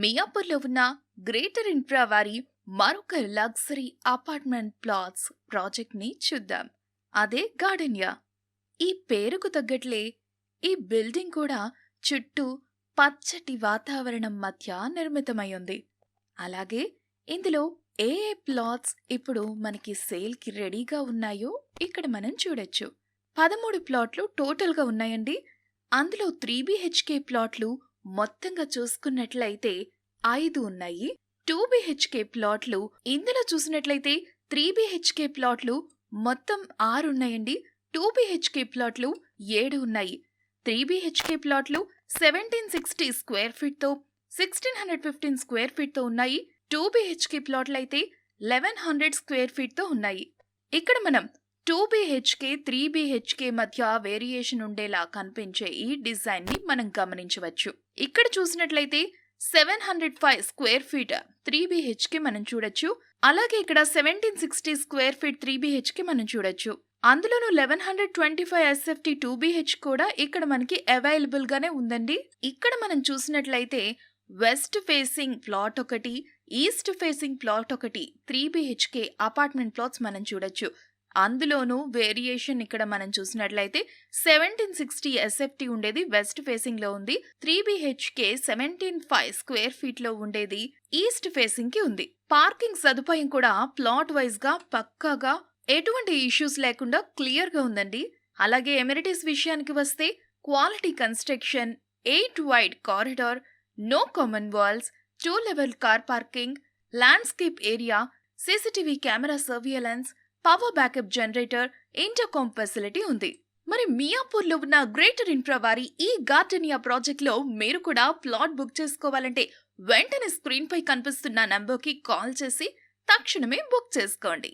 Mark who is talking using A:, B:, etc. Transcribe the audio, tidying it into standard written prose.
A: మియాపూర్లో ఉన్న greater infra వారి మరొక లగ్జరీ అపార్ట్మెంట్ ప్లాట్స్ ప్రాజెక్ట్ ని చూద్దాం. అదే గార్డెనియా. ఈ పేరుకు తగ్గట్లే ఈ బిల్డింగ్ కూడా చుట్టూ పచ్చటి వాతావరణం మధ్య నిర్మితమై ఉంది. అలాగే ఇందులో ఏ ఏ ప్లాట్స్ ఇప్పుడు మనకి సేల్కి రెడీగా ఉన్నాయో ఇక్కడ మనం చూడొచ్చు. 13 ప్లాట్లు టోటల్గా ఉన్నాయండి. అందులో 3 BHK ప్లాట్లు మొత్తంగా చూసుకున్నట్లయితే 5 ఉన్నాయి. 2 BHK ప్లాట్లు ఇందులో చూసినట్లయితే 3 BHK ప్లాట్లు మొత్తం 6 ఉన్నాయండి. 2 BHK ప్లాట్లు 7 ఉన్నాయి. 3 BHK ప్లాట్లు 1760 స్క్వేర్ ఫీట్తో 1615 స్క్వేర్ ఫీట్తో ఉన్నాయి. 2 BHK ప్లాట్లు అయితే 1100 స్క్వేర్ ఫీట్తో ఉన్నాయి. ఇక్కడ మనం 2 BHK 3 BHK మధ్య వేరియేషన్ ఉండేలా కనిపించే ఈ డిజైన్ ని మనం గమనించవచ్చు. ఇక్కడ చూసినట్లయితే 705 స్క్వేర్ ఫీట్ 3 BHK మనం చూడొచ్చు. అలాగే ఇక్కడ 1760 స్క్వేర్ ఫీట్ 3 BHK మనం చూడొచ్చు. అందులోనూ 1125 SFT 2 BH కూడా ఇక్కడ మనకి అవైలబుల్ గానే ఉందండి. ఇక్కడ మనం చూసినట్లయితే వెస్ట్ ఫేసింగ్ ప్లాట్ ఒకటి, ఈస్ట్ ఫేసింగ్ ప్లాట్ ఒకటి 3 BHK అపార్ట్మెంట్ ప్లాట్స్ మనం చూడొచ్చు. అందులోనూ వేరియేషన్ ఇక్కడ మనం చూసినట్లయితే 1760 SFT ఉండేది వెస్ట్ ఫేసింగ్ లో ఉంది. 3 BHK 175 స్క్వేర్ ఫీట్ లో ఉండేది ఈస్ట్ ఫేసింగ్ కి ఉంది. పార్కింగ్ సదుపాయం కూడా ప్లాట్ వైజ్ గా పక్కాగా ఎటువంటి ఇష్యూస్ లేకుండా క్లియర్ గా ఉందండి. అలాగే ఎమినిటీస్ విషయానికి వస్తే quality construction, 8 wide corridor, no common walls, 2 level car parking, landscape area, CCTV camera surveillance, power backup generator, intercom facility ఉంది. మరి మియాపూర్లో ఉన్న గ్రేటర్ ఇన్ఫ్రా వారి ఈ గార్డెనియా ప్రాజెక్ట్ లో మీరు కూడా ప్లాట్ బుక్ చేసుకోవాలంటే వెంటనే స్క్రీన్ పై కనిపిస్తున్న నంబర్కి కాల్ చేసి తక్షణమే బుక్ చేసుకోండి.